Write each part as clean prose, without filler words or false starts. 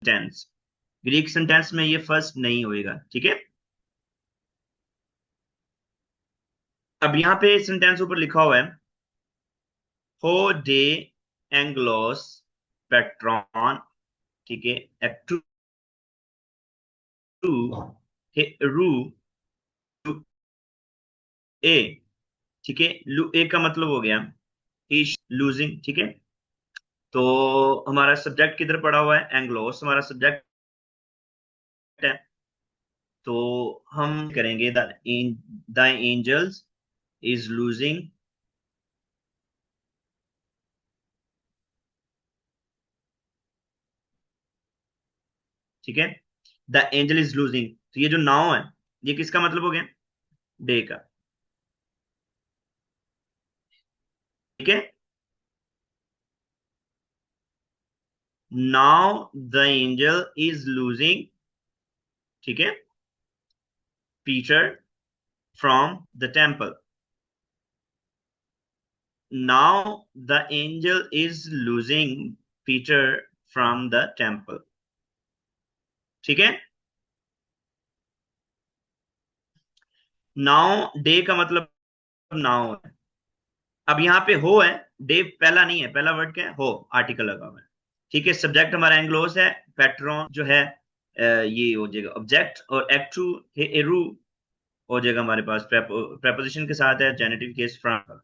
Sentence. Greek sentence में ये first नहीं होएगा, ठीक है। अब यहाँ पे सेंटेंस ऊपर लिखा हुआ है, हो डे एंग्लोस पेट्रॉन, ठीक है, एक्टू रू ए, ठीक है। ए का मतलब हो गया इज लूजिंग, ठीक है। तो हमारा सब्जेक्ट किधर पड़ा हुआ है, एंग्लोस हमारा सब्जेक्ट है। तो हम करेंगे द एंजल्स इज लूजिंग, ठीक है। द एंजल इज लूजिंग, तो ये जो नाउ है ये किसका मतलब हो गया, डे का, ठीक है। Now the angel is losing, ठीक है, Peter from the temple. Now the angel is losing Peter from the temple, ठीक है। नाउ डे का मतलब नाउ है। अब यहाँ पे हो है, डे पहला नहीं है, पहला वर्ड क्या है, हो, आर्टिकल लगा हुआ है, ठीक है। सब्जेक्ट हमारा एंग्लोस है, पेट्रोन जो है ये हो जाएगा ऑब्जेक्ट, और एक्टू एरू हो जाएगा हमारे पास प्रेपोजिशन के साथ है, जेनेटिव केस फ्रॉम,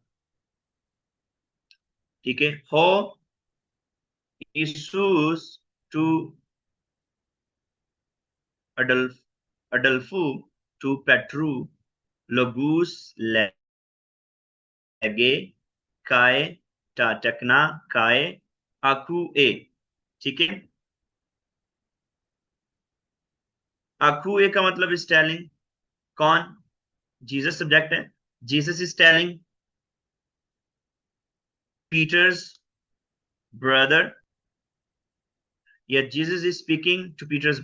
ठीक है। हो इशूज टू अडल्फ अडल्फू टू पेट्रू लोगूस लेगे काय टाटकना काय आकू ए, ठीक है। आकू ए का मतलब इज टेलिंग, कौन, जीसस सब्जेक्ट है, Jesus is telling Peter's brother, या Jesus is speaking to Peter's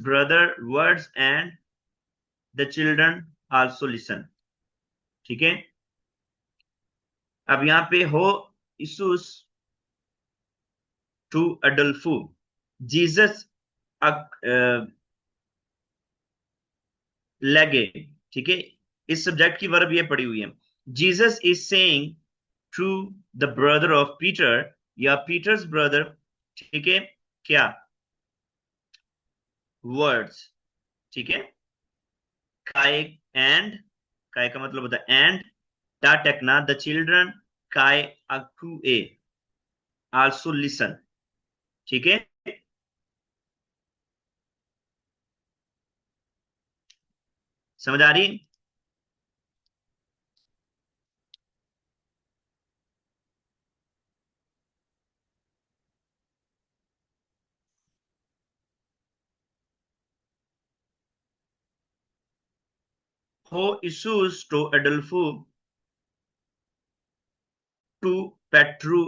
brother words and the children also listen, ठीक है। अब यहाँ पे हो इसूस टू अडल्फू, जीसस लेगे, ठीक है। इस सब्जेक्ट की वर्ब ये पड़ी हुई है, Jesus is saying to the brother of Peter, या पीटर्स ब्रदर, ठीक है, क्या, वर्ड्स, ठीक है। काय एंड, काय का मतलब होता है एंड, टा टेकना द चिल्ड्रन, काय अकू ए आल्सो लिसन, ठीक है। समझ आ रही, हो इशूज टू एडल्फो टू पेट्रू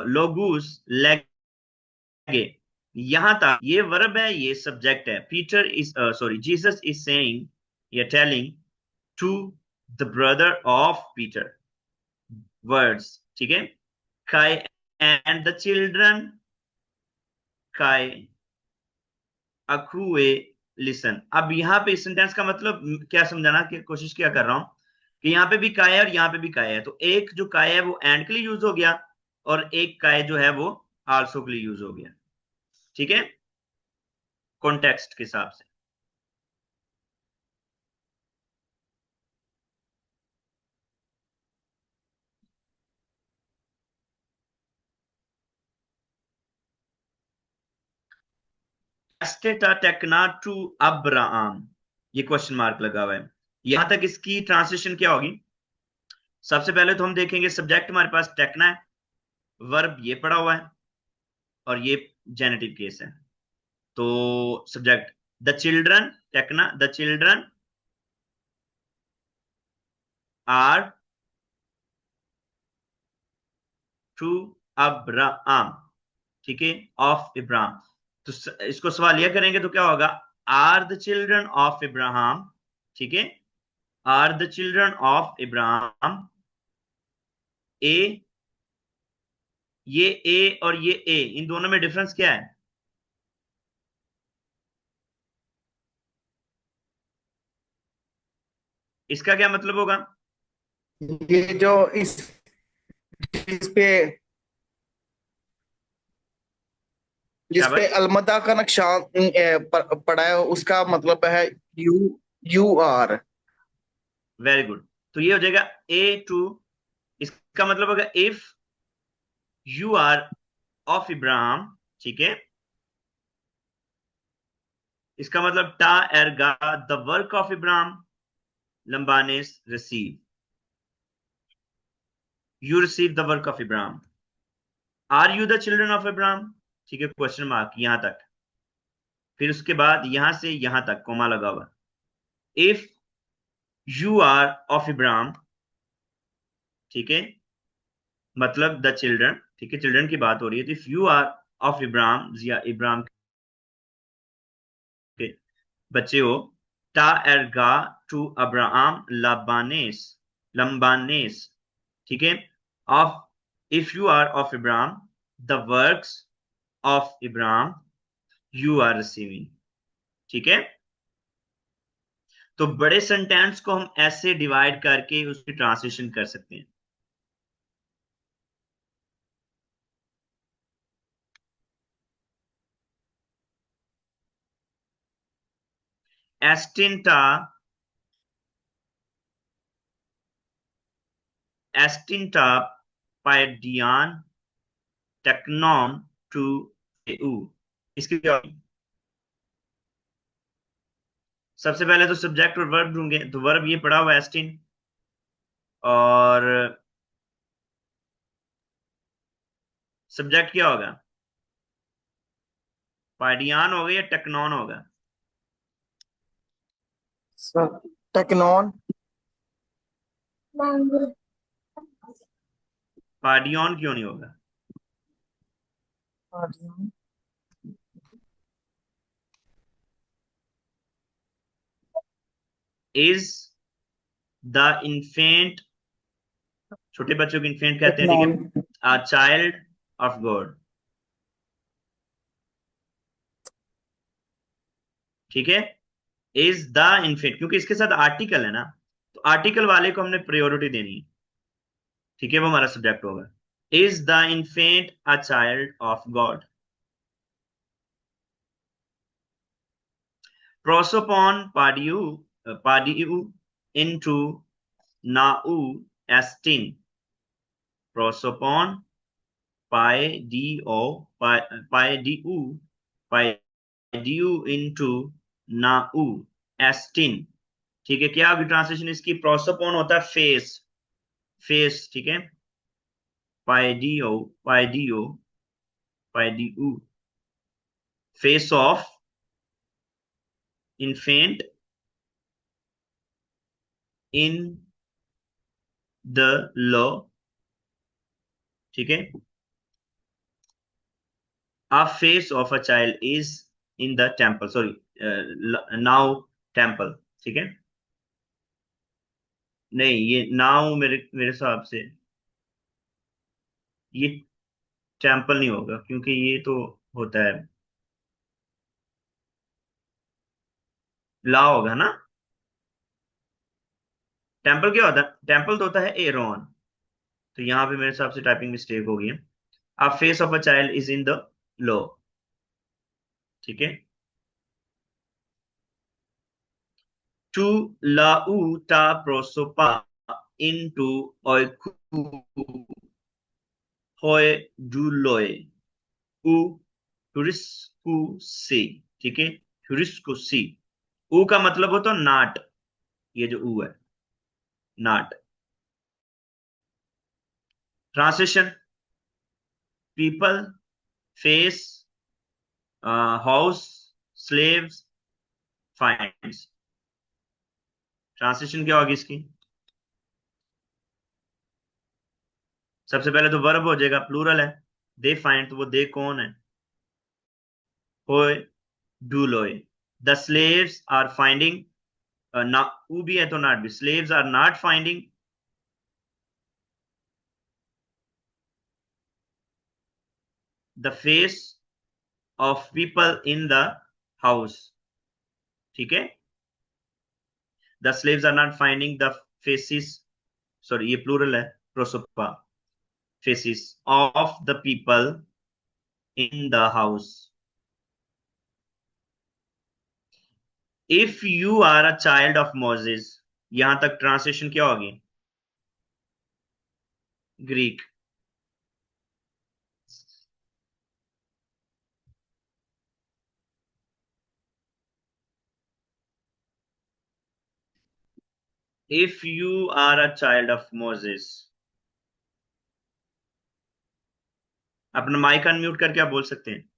लोगूस लेगे, यहां तक ये वर्ब है, ये सब्जेक्ट है। Peter is sorry Jesus is saying या telling to the brother of Peter words, ठीक है। काय एंड द चिल्ड्रन काय अक्रूए लिसन। अब यहाँ पे सेंटेंस का मतलब क्या समझाना की कोशिश क्या कर रहा हूं, कि यहाँ पे भी काय है और यहाँ पे भी काय है, तो एक जो काय है वो एंड के लिए यूज हो गया, और एक काय जो है वो आल्सो के लिए यूज हो गया, ठीक है, कॉन्टेक्स्ट के हिसाब से। एस्टेटा टेक्ना टू अब्राहम, ये क्वेश्चन मार्क लगा हुआ है, यहां तक इसकी ट्रांसलेशन क्या होगी। सबसे पहले तो हम देखेंगे सब्जेक्ट हमारे पास टेक्ना है, वर्ब ये पड़ा हुआ है, और ये जेनेटिव केस है। तो सब्जेक्ट द चिल्ड्रन, टेक्ना the children are to Abraham, ठीक है, ऑफ इब्राहिम। तो इसको सवालिया करेंगे तो क्या होगा, are the children of Ibrahim, ठीक है, are the children of Ibrahim ए ये ए और ये ए, इन दोनों में डिफरेंस क्या है? इसका क्या मतलब होगा? ये जो इस पे जिस पे शाबाश, अलमदा का नक्शा पड़ा है उसका मतलब है you you are. Very good. तो ये हो जाएगा ए टू, इसका मतलब होगा if you are of Ibrahim, ठीक है। इसका मतलब टा एरगा द वर्क ऑफ इब्राहिम लंबानेस receive, you receive the work of Ibrahim. Are you the children of Ibrahim, ठीक है, क्वेश्चन मार्क यहां तक। फिर उसके बाद यहां से यहां तक कोमा लगा हुआ। If you are of Ibrahim, ठीक है, मतलब द चिल्ड्रन, ठीक है, चिल्ड्रन की बात हो रही है। तो if you are of Ibrahim या इब्राहिम के बच्चे हो, टा एरगा टू अब्राहम लबानेस, लंबानेस, ठीक है, of, if you are of Ibrahim the works of Ibrahim you are receiving, ठीक है। तो बड़े सेंटेंस को हम ऐसे डिवाइड करके उसकी ट्रांसलेशन कर सकते हैं। एस्टिंटा, एस्टिंटा पाइडियान टेक्नोन टू एऊ, इसकी क्या होगी? सबसे पहले तो सब्जेक्ट और वर्ब ढूंढेंगे, तो वर्ब ये पड़ा हुआ एस्टिन, और सब्जेक्ट क्या होगा? पाइडियान होगा या टेक्नोन होगा? टेक्नॉन। पाडियन क्यों नहीं होगा? इज द इन्फेंट, छोटे बच्चों को इन्फेंट कहते हैं, ठीक है, टेक्नॉन। अ चाइल्ड ऑफ गॉड, ठीक है। इज द इन्फेंट, क्योंकि इसके साथ आर्टिकल है ना, तो आर्टिकल वाले को हमने प्रायोरिटी देनी है, ठीक है, वो हमारा सब्जेक्ट होगा। Is the infant a child of God. प्रोसोपॉन पाडियू, पाडियू इनटू नाउ एस्टिन, प्रोसोपॉन पाए डी ओ, पाए डी ऊ, पाए डी यू इंटू नाउ एस्टिन, ठीक है। क्या होगी ट्रांसलेशन इसकी? प्रोसोपोन होता है फेस, फेस, ठीक है, पाए डी ओ, पाए डी ओ, पाए डी ऊ, face of infant in the law, ठीक है, a face of a child is in the temple, sorry, now temple, ठीक है। नहीं, ये नाउ मेरे मेरे हिसाब से ये टेम्पल नहीं होगा, क्योंकि ये तो होता है ला होगा ना। टेम्पल क्या होता है? टेम्पल तो होता है एरोन। तो यहाँ पे मेरे हिसाब से टाइपिंग मिस्टेक हो गई है। अ face of a child is in the law, ठीक है। टू लाउ टा प्रोसोपा इनटू ओइकू होए डुलोए उ हुरिस्कु सी, ठीक है, हुरिस्कु सी। उ का मतलब हो तो नाट, ये जो उ है, not. Translation, people, face, house, slaves, finds. Translation क्या होगी इसकी? सबसे पहले तो वर्ब हो जाएगा, प्लूरल है, दे फाइंड, तो वो दे कौन है? होए डूलोए, द स्लेव्स आर फाइंडिंग, ना ऊ भी है तो नॉट भी, slaves are not finding the face of people in the house. ठीक है, the slaves are not finding the faces, sorry ये प्लूरल है, प्रोसोपा, faces of the people in the house. If you are a child of Moses, यहां तक translation क्या होगी? Greek. If you are a child of Moses, अपना mic unmute करके आप बोल सकते हैं।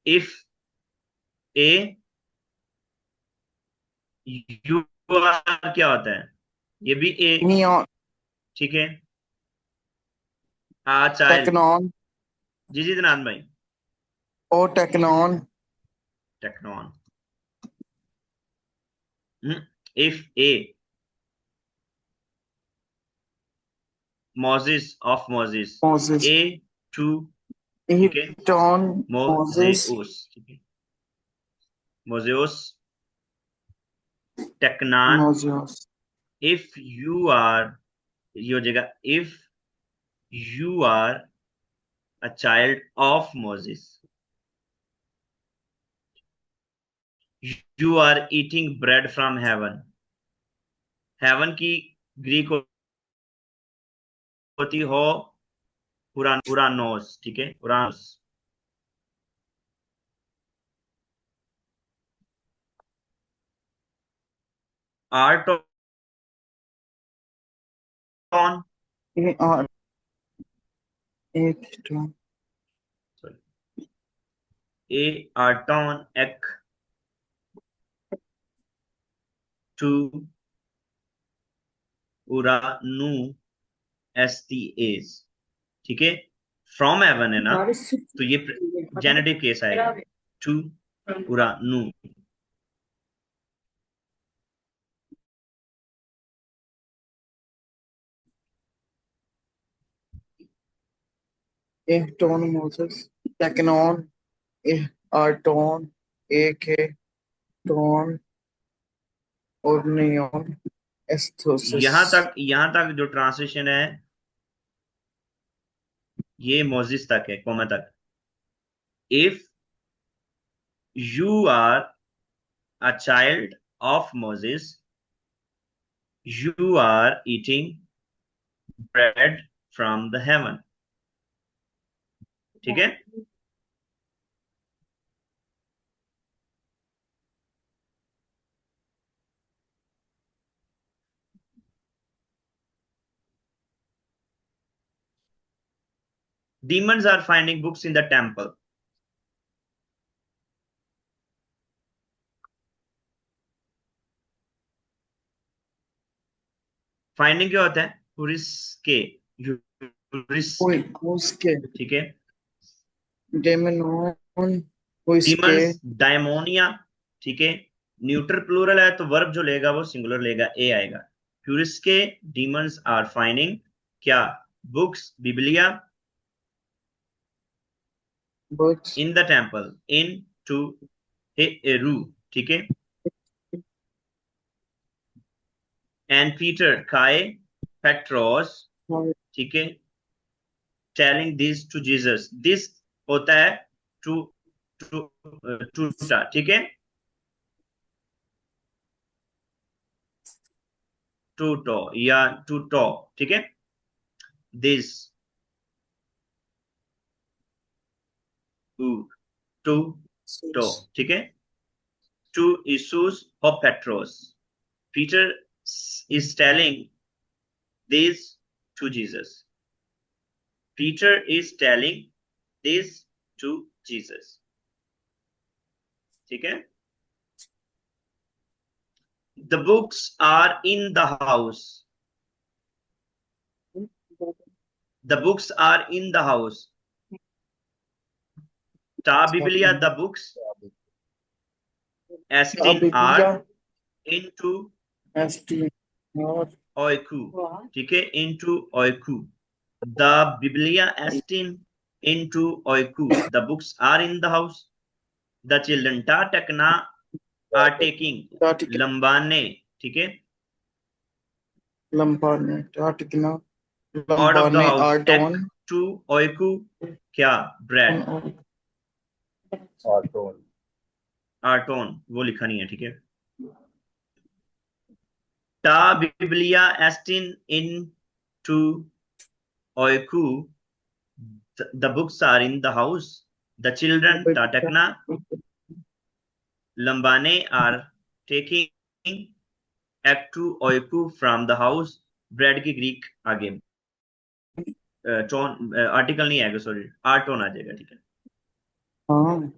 इफ ए यू आर क्या होता है? ये भी ए, नियॉन, ठीक है। आ चाइल्ड, टेक्नॉन, जी जी दिनान भाई। ओ टेक्नॉन, टेक्नॉन। If a Moses of Moses, Moses, ए टू, ठीक है, इटॉन, मोसेस, मोजेउस, ठीक है, मोजेउस, टेक्नान। मोसेस, इफ यू आर, ये हो जाएगा if you are a child of Moses, you are eating bread from heaven. Heaven की ग्रीक होती हो उरानोस, ठीक है, उरानोस। आर्टोन, इटॉन, ए आर्टोन एक टू उरानू एस, ठीक है। फ्रॉम हेवन है ना, तो ये जेनेटिव केस आएगा, टू उरानू। इटॉन, मोसेस, टेक्नॉन, आर्टॉन, एक है टॉन और नियॉन, एस्थोसिस। यहां तक जो ट्रांसलेशन है ये मोजिस तक है, कोमा तक। If you are a child of Moses, you are eating bread from the heaven, ठीक है। Demons are finding books in the temple. Finding क्या होता है? हुरिस्के, कोई हुरिस्के, उसके ठीक है। डेमोन, उसके डीमंस, डायमोनिया, ठीक है। न्यूट्रल प्लूरल है तो वर्ब जो लेगा वो सिंगुलर लेगा, ए आएगा। हुरिस्के डीमंस आर फाइंडिंग क्या? बुक्स, बिबलिया, बुक्स, इन द टेम्पल, इन टू रू, ठीक है। एंड पीटर खाए पेट्रोस, ठीक है, telling this to Jesus. This होता है टू, टू, टूटा, ठीक है, टूटो या टूटो, ठीक है। दिस टू टो, ठीक है, टू इसूस और Petros. Peter is telling this to Jesus. Peter is telling this to Jesus, ठीक है। The books are in the house. The books are in the house. Ta Biblia, the books. Estin बिबलिया are into ST और oiku. ठीक है, into oiku. The Biblia estin into oiku. The books are in the house. The children ta takna are taking. टाटिक लंबाने, ठीक है, लंबाने टाटिकना out of the लंबाने house. Ek आर्टोन to oiku, क्या, bread. आर्टोन आर्टोन वो लिखा नहीं है, ठीक है. Ta Biblia estin into oiku. The books are in the house. The children ta takna lambane are taking ektu oiku from the house. Bread की Greek आगे tone, article नहीं आएगा, सॉरी आर्टोन आ जाएगा, ठीक है. हाँ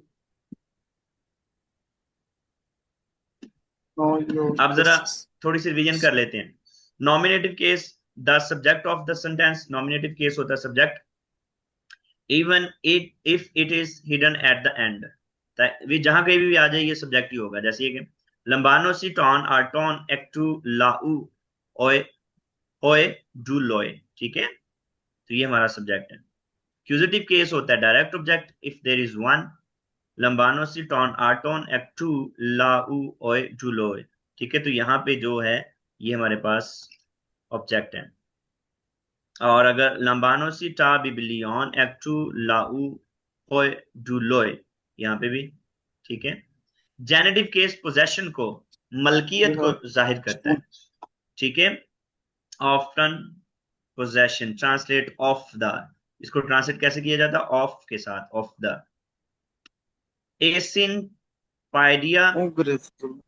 और अब जरा थोड़ी सी रिवीजन कर लेते हैं. Nominative case, the subject of the sentence. Nominative case होता है subject even it if it is hidden at the end. जहां कहीं भी आ जाए ये सब्जेक्ट ही होगा. जैसे ये कि लंबानो सी टॉन आर टॉन एक्टू लाऊ ओए ओए डू लोए, ठीक है. तो ये हमारा सब्जेक्ट है. एक्यूजेटिव केस होता है direct object if there is one. लंबानो सी टॉन आर टॉन एक्टू लाऊ ओए डू लोए, ठीक है. तो यहाँ पे जो है ये हमारे पास ऑब्जेक्ट है. और अगर लंबानो टा बिबिलियन एक्टू लाऊ होय डुलोय, यहाँ पे भी, ठीक है. जेनेटिव केस पोजेशन को, मलकियत को जाहिर करता है, ठीक है. Often possession translate of the. इसको ट्रांसलेट कैसे किया जाता है, ऑफ के साथ, ऑफ द. एसिन पाइडिया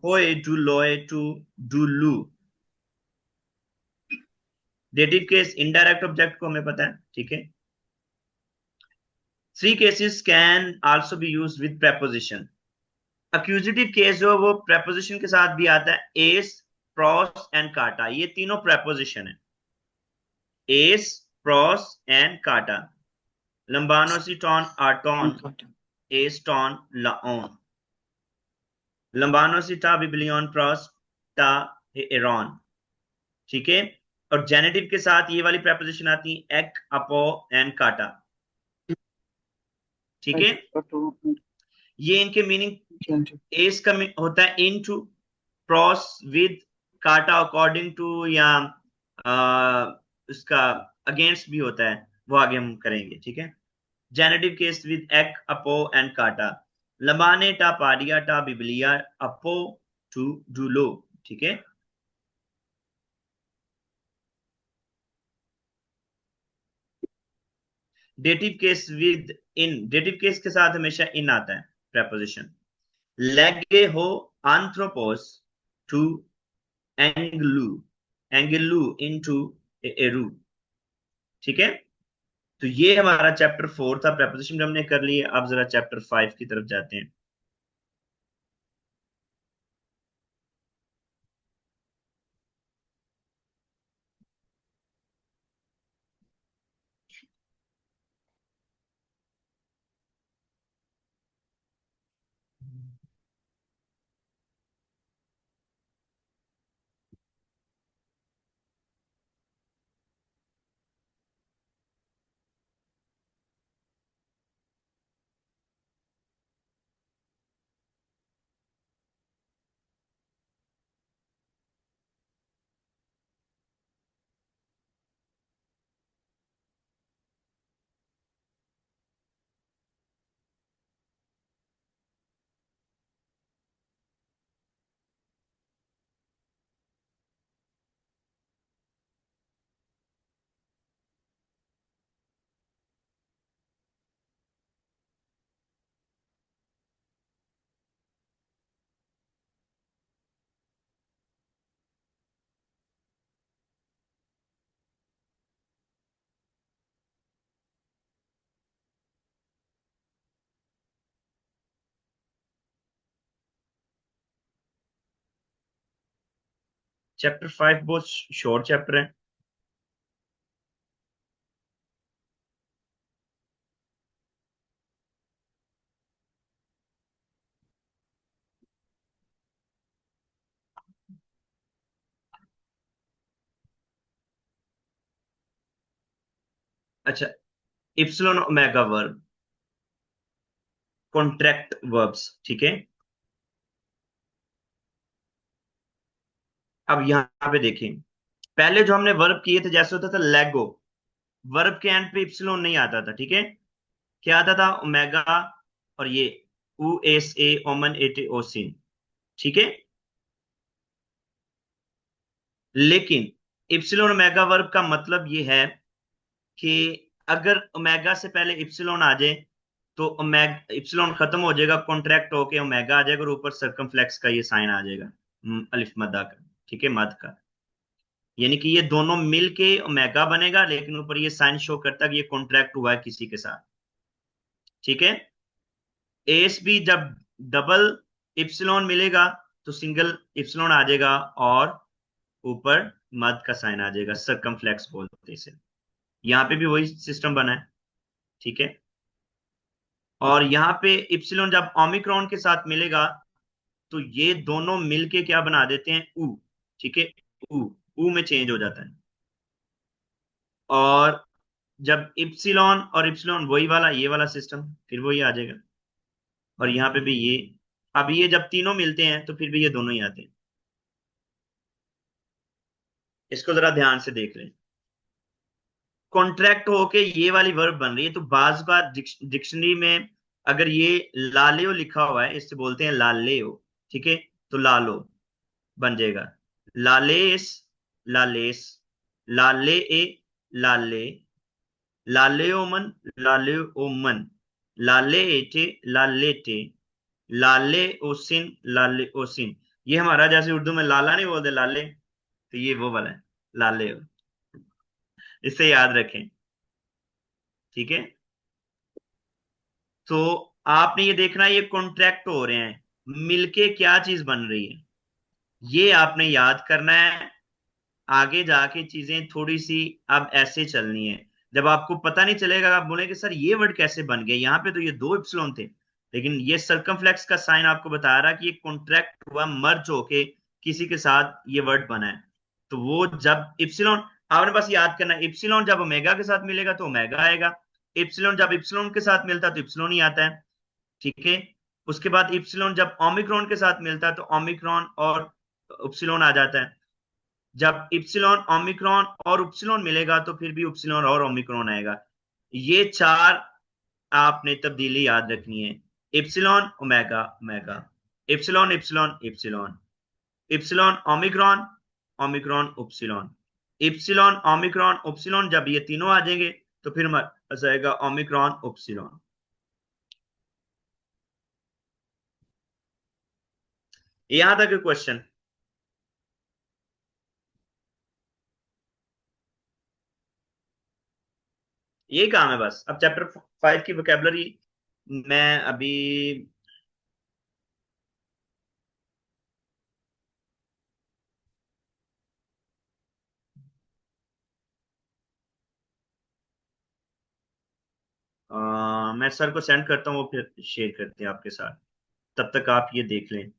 होय डुलोय टू डुलू. डेटिव केस इनडायरेक्ट ऑब्जेक्ट को हमें पता है, ठीक है. Three cases can also be use with preposition. Accusative case जो वो preposition के साथ भी आता है. एस, प्रोस एंड काटा, ये तीनों preposition है. एस, प्रोस एंड काटा. लंबानो सी टॉन आटोन एस टॉन लाओन. लंबानो सी टा बिब्लियन प्रोस टा एरॉन, ठीक है. और जेनेटिव के साथ ये वाली preposition आती है एक, अपो एंड काटा, ठीक है. ये इनके मीनिंग, एस का होता है इनटू, प्रोस विद, काटा अकॉर्डिंग टू, या उसका अगेंस्ट भी होता है, वो आगे हम करेंगे, ठीक है. जेनेटिव केस विद एक, अपो एंड काटा. लबाने टा पाडिया टा बिबलिया अपो टू डूलो, ठीक है. Dative case with in. Dative case के साथ हमेशा इन आता है preposition. लेगे हो anthropos to एंगलू, एंगलू इनटू eru, ठीक है. तो ये हमारा चैप्टर 4 था. preposition हमने कर लिए. अब जरा चैप्टर 5 की तरफ जाते हैं. चैप्टर 5 बहुत शॉर्ट चैप्टर है. अच्छा, epsilon omega verb, contract verbs, ठीक है। अब यहाँ पे देखें, पहले जो हमने वर्ब किए थे, जैसे होता था लेगो, वर्ब के एंड पे इप्सिलॉन नहीं आता था, ठीक है। क्या आता था? ओमेगा, और ये U S A ओमन एटे ओसिन, ठीक है। लेकिन इप्सिलॉन ओमेगा वर्ब का मतलब ये है कि अगर ओमेगा से पहले इप्सिलॉन आ जाए तो ओमेगा, इप्सिलॉन खत्म हो जाएगा, कॉन्ट्रैक्ट होके ओमेगा आ जाएगा और ऊपर सर्कमफ्लेक्स का ये साइन आ जाएगा, अलिफ मद्दा का, ठीक है, मद का। यानी कि ये दोनों मिल के ओमेगा बनेगा, लेकिन ऊपर ये साइन शो करता है कि ये कॉन्ट्रैक्ट हुआ है किसी के साथ, ठीक है। एस भी जब डबल इप्सिलॉन मिलेगा तो सिंगल इप्सिलॉन आ जाएगा, और ऊपर मद का साइन आ जाएगा, सर्कमफ्लेक्स बोलते हैं इसे। यहाँ पे भी वही सिस्टम बना है, ठीक है। और यहाँ पे इप्सिलॉन जब ओमिक्रॉन के साथ मिलेगा तो ये दोनों मिलके क्या बना देते हैं? ऊ, ठीक है। ऊ, ऊ में चेंज हो जाता है। और जब इप्सिलॉन और इप्सिलॉन वही वाला, ये वाला सिस्टम फिर वही आ जाएगा। और यहाँ पे भी ये, अब ये जब तीनों मिलते हैं तो फिर भी ये दोनों ही आते हैं। इसको जरा ध्यान से देख लें। कॉन्ट्रैक्ट होके ये वाली वर्ब बन रही है, तो बाज बार डिक्शनरी में अगर ये लालेओ लिखा हुआ है, इससे बोलते हैं लालेओ, ठीक है। तो लालो बन जाएगा, लालेस, लालेस, लाले ए, लाले, लालेओमन, लालेओमन, लाले एटे, लालेटे, लाले ओसिन, लाले ओसिन। ये हमारा जैसे उर्दू में लाला नहीं बोलते, लाले, तो ये वो वाला है, लाले। इसे याद रखें, ठीक है। तो आपने ये देखना, ये कॉन्ट्रैक्ट हो रहे हैं, मिलके क्या चीज बन रही है, ये आपने याद करना है। आगे जाके चीजें थोड़ी सी अब ऐसे चलनी है, जब आपको पता नहीं चलेगा, आप बोलेंगे सर ये वर्ड कैसे बन गया, यहाँ पे तो ये दो इप्सिलॉन थे, लेकिन ये सर्कमफ्लेक्स का साइन आपको बता रहा कि ये कॉन्ट्रैक्ट हुआ, मर्ज होके किसी के साथ ये वर्ड बना है। तो वो जब इप्सिलॉन, आपने बस याद करना है, इप्सिलॉन जब ओमेगा के साथ मिलेगा तो ओमेगा आएगा, इप्सिलॉन जब इप्सिलॉन के साथ मिलता है तो इप्सिलॉन ही आता है, ठीक है। उसके बाद इप्सिलॉन जब ओमिक्रॉन के साथ मिलता है तो ओमिक्रॉन और उपसिलॉन आ जाता है। जब इप्सिलॉन ओमिक्रॉन और उपसिलॉन मिलेगा तो फिर भी उपसिलॉन और ओमिक्रॉन आएगा। ये चार आपने तब्दीली याद रखनी है। Epsilon omega, omega, epsilon epsilon epsilon, epsilon omicron, omicron upsilon, epsilon omicron upsilon, जब ये तीनों आ जाएंगे तो फिर आ जाएगा ओमिक्रॉन उपसिलॉन। यहां तक क्वेश्चन। यही काम है बस। अब चैप्टर 5 की वोकेबलरी मैं अभी मैं सर को सेंड करता हूँ, वो फिर शेयर करते हैं आपके साथ। तब तक आप ये देख लें।